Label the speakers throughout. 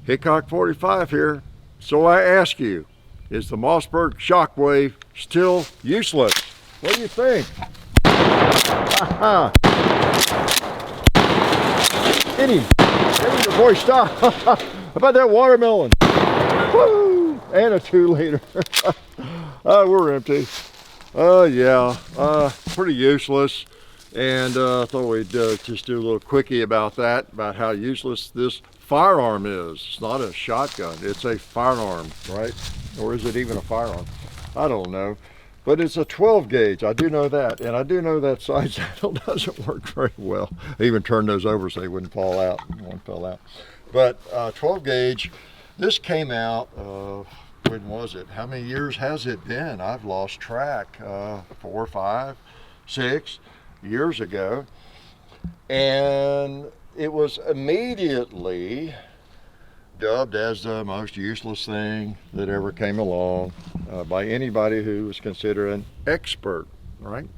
Speaker 1: Hickok 45 here. So I ask you, is the Mossberg Shockwave still useless? What do you think? Hit him. Hit him before he stopped. How about that watermelon? Woo! And a 2-liter. We're empty. Yeah, pretty useless. And I thought we'd just do a little quickie about that, about how useless this firearm is. It's not a shotgun, it's a firearm, right? Or is it even a firearm? I don't know. But it's a 12 gauge, I do know that. And I do know that side saddle doesn't work very well. I even turned those over so they wouldn't fall out. One fell out. But 12 gauge, this came out, when was it? How many years has it been? I've lost track. 4, 5, 6 years ago. And it was immediately dubbed as the most useless thing that ever came along by anybody who was considered an expert, right?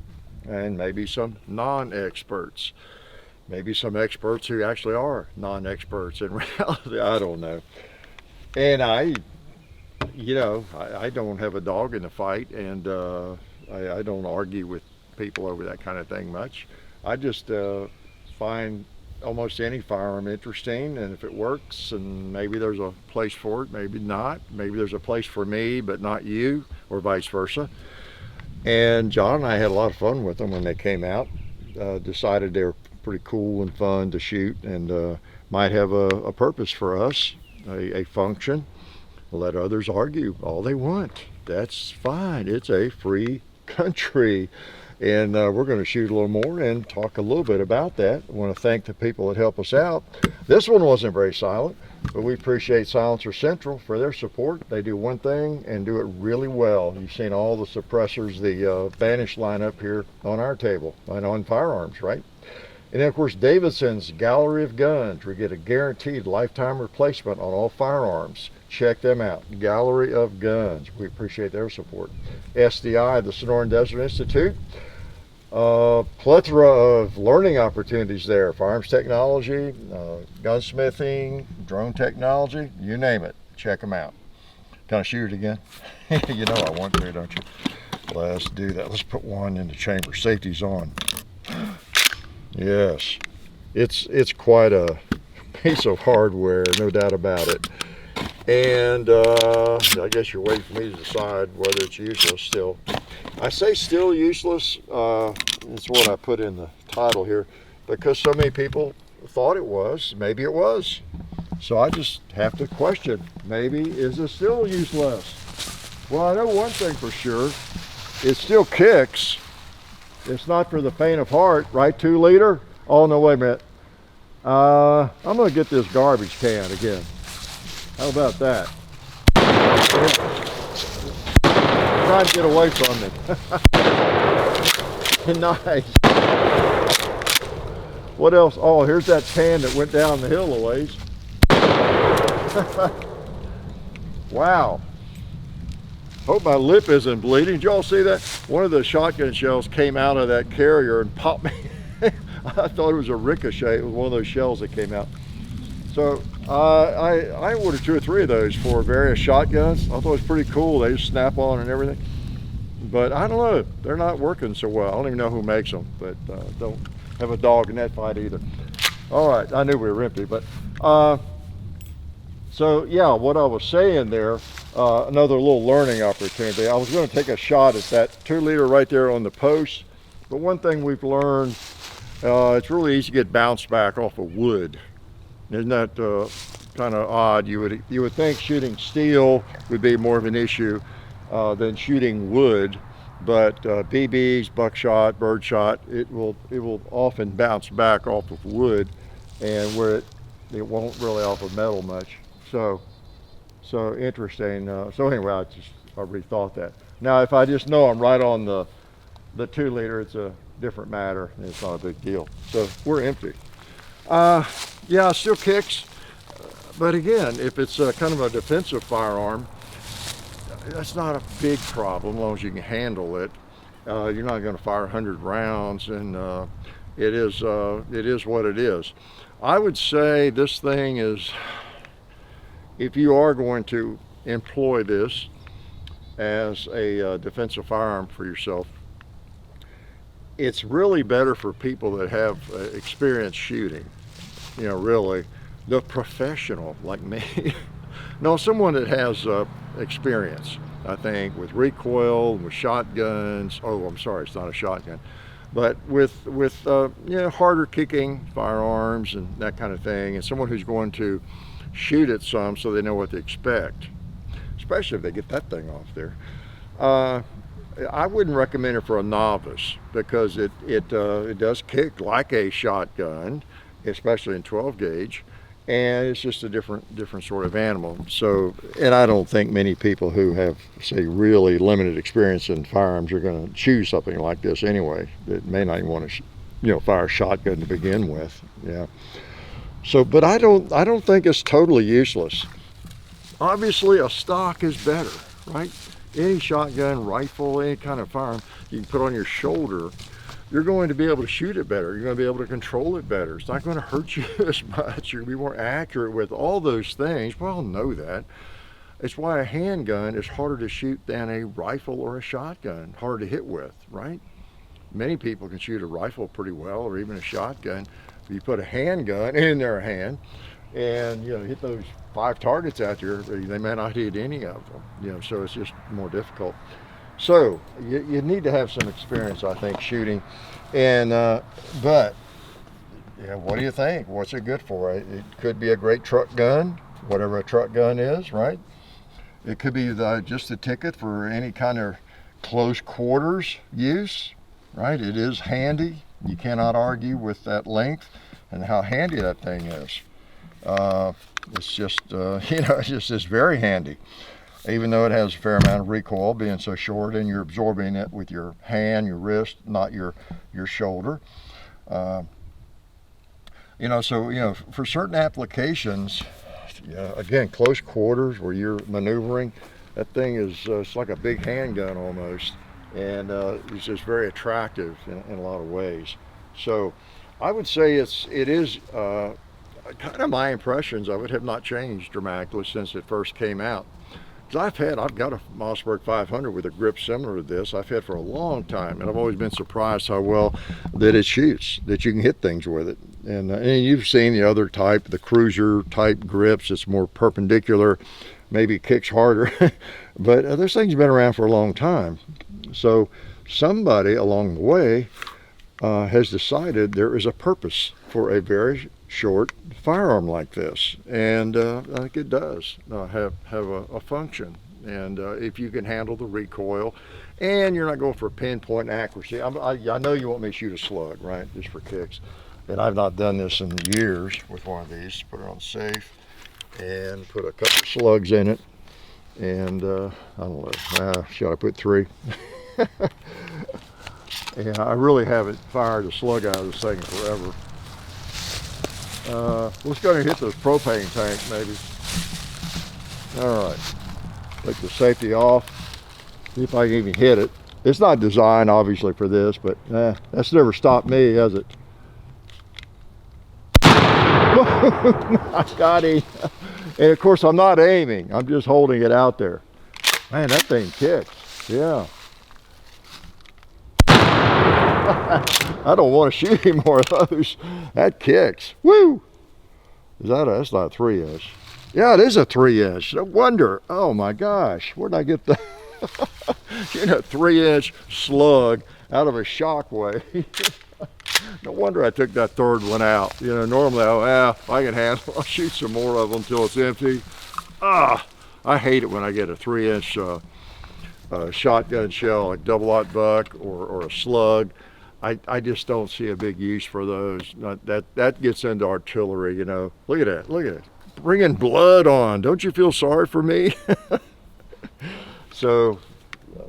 Speaker 1: And maybe some non-experts. Maybe some experts who actually are non-experts in reality, I don't know. And I don't have a dog in the fight, and I don't argue with people over that kind of thing much. I just find almost any firearm interesting, and if it works, and maybe there's a place for it, maybe not. Maybe there's a place for me, but not you, or vice versa. And John and I had a lot of fun with them when they came out. Decided they were pretty cool and fun to shoot, and might have a purpose for us, a function. Let others argue all they want. That's fine. It's a free country. And we're going to shoot a little more and talk a little bit about that. I want to thank the people that help us out. This one wasn't very silent, but we appreciate Silencer Central for their support. They do one thing and do it really well. You've seen all the suppressors, the Vanish lineup here on our table and on Firearms, right? And then, of course, Davidson's Gallery of Guns. We get a guaranteed lifetime replacement on all firearms. Check them out, Gallery of Guns. We appreciate their support. SDI, the Sonoran Desert Institute. Plethora of learning opportunities there. Firearms technology, gunsmithing, drone technology, you name it. Check them out. Can I shoot it again? You know I want to, don't you? Let's do that. Let's put one in the chamber. Safety's on. Yes, it's quite a piece of hardware, no doubt about it. And I guess you're waiting for me to decide whether it's useless still. I say still useless, that's what I put in the title here, because so many people thought it was. Maybe it was. So I just have to question, maybe is it still useless? Well, I know one thing for sure, it still kicks. It's not for the faint of heart, right? 2-liter? Oh, no, wait a minute. I'm going to get this garbage can again. How about that? Trying to get away from it. Nice. What else? Oh, here's that pan that went down the hill a ways. Wow. Hope my lip isn't bleeding. Did y'all see that? One of the shotgun shells came out of that carrier and popped me. I thought it was a ricochet. It was one of those shells that came out. So I ordered 2 or 3 of those for various shotguns. I thought it was pretty cool. They just snap on and everything. But I don't know. They're not working so well. I don't even know who makes them, but don't have a dog in that fight either. All right, I knew we were empty, but so yeah, what I was saying there, another little learning opportunity. I was going to take a shot at that 2-liter right there on the post, but one thing we've learned, it's really easy to get bounced back off of wood. Isn't that kind of odd? You would think shooting steel would be more of an issue than shooting wood, but BBs, buckshot, birdshot, it will often bounce back off of wood, and where it won't really off of metal much. So interesting. So anyway, I rethought that. Now, if I just know I'm right on the 2-liter, it's a different matter. It's not a big deal. So we're empty. Yeah, it still kicks, but again, if it's kind of a defensive firearm, that's not a big problem as long as you can handle it. You're not going to fire 100 rounds, and it is what it is. I would say this thing is if you are going to employ this as a defensive firearm for yourself, it's really better for people that have experience shooting. You know, really, the professional like me. No, someone that has experience, I think, with recoil, with shotguns. Oh, I'm sorry, it's not a shotgun. But with you know, harder kicking firearms and that kind of thing, and someone who's going to shoot at some so they know what to expect, especially if they get that thing off there. I wouldn't recommend it for a novice, because it does kick like a shotgun, especially in 12 gauge, and it's just a different sort of animal. So, and I don't think many people who have, say, really limited experience in firearms are going to choose something like this anyway. That may not even want to, you know, fire a shotgun to begin with. Yeah. So, but I don't think it's totally useless. Obviously, a stock is better, right? Any shotgun, rifle, any kind of firearm you can put on your shoulder, you're going to be able to shoot it better. You're going to be able to control it better. It's not going to hurt you as much. You're going to be more accurate with all those things. We all know that. It's why a handgun is harder to shoot than a rifle or a shotgun, harder to hit with, right? Many people can shoot a rifle pretty well, or even a shotgun. If you put a handgun in their hand and, you know, hit those 5 targets out there, they may not hit any of them, you know, so it's just more difficult. So you need to have some experience, I think, shooting. And but yeah, what do you think? What's it good for? It could be a great truck gun, whatever a truck gun is, right? It could be just a ticket for any kind of close quarters use, right? It is handy. You cannot argue with that length and how handy that thing is. It's just, you know, it's very handy. Even though it has a fair amount of recoil, being so short, and you're absorbing it with your hand, your wrist, not your shoulder. You know, so, you know, for certain applications, yeah, again, close quarters where you're maneuvering, that thing is it's like a big handgun almost, and it's just very attractive in a lot of ways. So I would say it is kind of my impressions of it have not changed dramatically since it first came out. I've got a Mossberg 500 with a grip similar to this. I've had for a long time, and I've always been surprised how well that it shoots, that you can hit things with it. And you've seen the other type, the cruiser type grips. It's more perpendicular, maybe kicks harder, but those things have been around for a long time. So somebody along the way has decided there is a purpose for a very short firearm like this, and I think it does have a function. And if you can handle the recoil, and you're not going for pinpoint accuracy, I know you want me to shoot a slug, right, just for kicks, and I've not done this in years with one of these. Put it on safe and put a couple of slugs in it, and I don't know, should I put 3? And I really haven't fired a slug out of this thing forever. Let's go and hit the propane tank, maybe. All right, take the safety off, see if I can even hit it. It's not designed, obviously, for this, but that's never stopped me, has it? I got him. And of course, I'm not aiming. I'm just holding it out there. Man, that thing kicks. Yeah. I don't want to shoot any more of those. That kicks. Woo! That's not a 3-inch. Yeah, it is a 3-inch. No wonder. Oh my gosh. Where'd I get the getting a 3-inch slug out of a Shockwave? No wonder I took that third one out. You know, normally, if I can handle, I'll shoot some more of them until it's empty. I hate it when I get a 3-inch shotgun shell, like double-aught buck or a slug. I just don't see a big use for those. That gets into artillery, you know. Look at that, look at it. Bringing blood on. Don't you feel sorry for me? So,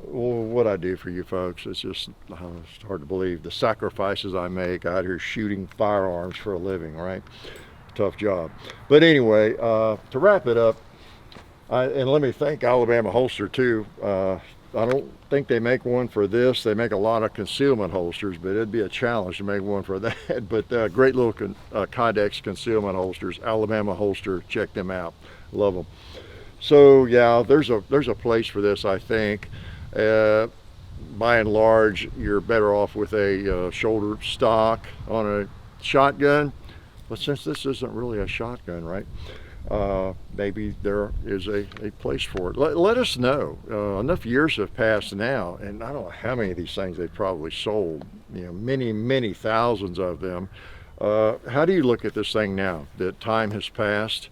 Speaker 1: what I do for you folks, it's just it's hard to believe the sacrifices I make out here shooting firearms for a living, right? Tough job. But anyway, to wrap it up, and let me thank Alabama Holster too. I don't think they make one for this. They make a lot of concealment holsters, but it'd be a challenge to make one for that. But great little Kydex concealment holsters, Alabama Holster, check them out. Love them. So yeah, there's a place for this, I think. By and large, you're better off with a shoulder stock on a shotgun. But since this isn't really a shotgun, right? Maybe there is a place for it. Let us know. Enough years have passed now, and I don't know how many of these things they've probably sold. Many thousands of them. How do you look at this thing now that time has passed?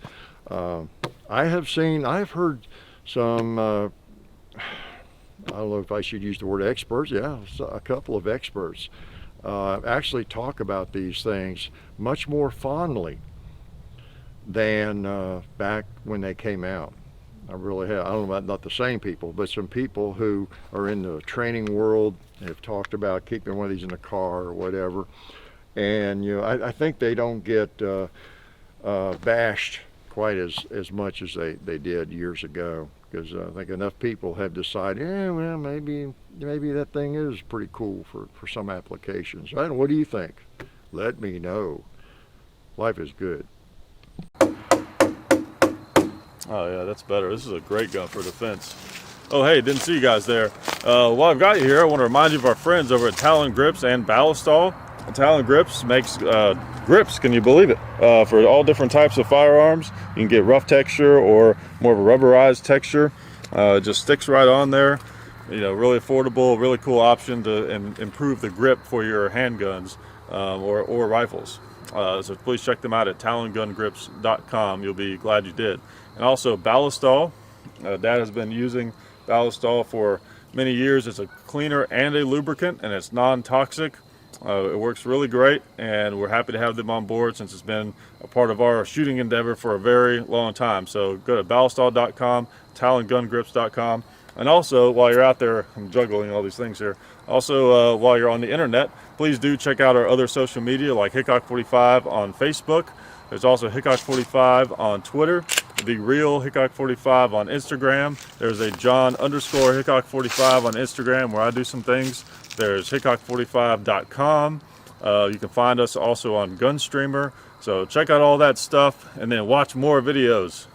Speaker 1: I've heard some, I don't know if I should use the word experts. Yeah, a couple of experts actually talk about these things much more fondly than back when they came out. I really have. I don't know about not the same people, but some people who are in the training world have talked about keeping one of these in the car or whatever. And I think they don't get bashed quite as much as they did years ago, because I think enough people have decided, yeah, well, maybe that thing is pretty cool for some applications. I don't know, what do you think? Let me know. Life is good.
Speaker 2: Oh yeah, that's better. This is a great gun for defense. Oh hey, didn't see you guys there. While I've got you here, I want to remind you of our friends over at Talon Grips and Ballistol. Talon Grips makes grips, can you believe it, for all different types of firearms. You can get rough texture or more of a rubberized texture. It just sticks right on there. Really affordable, really cool option to improve the grip for your handguns or rifles. So please check them out at talongungrips.com. You'll be glad you did. And also Ballistol. Dad has been using Ballistol for many years. It's a cleaner and a lubricant, and it's non-toxic. It works really great, and we're happy to have them on board since it's been a part of our shooting endeavor for a very long time. So go to ballistol.com, talongungrips.com, and also while you're out there, I'm juggling all these things here. Also, while you're on the internet, please do check out our other social media like Hickok45 on Facebook. There's also Hickok45 on Twitter, The Real Hickok45 on Instagram. There's a John_Hickok45 on Instagram where I do some things. There's Hickok45.com. You can find us also on Gunstreamer. So check out all that stuff and then watch more videos.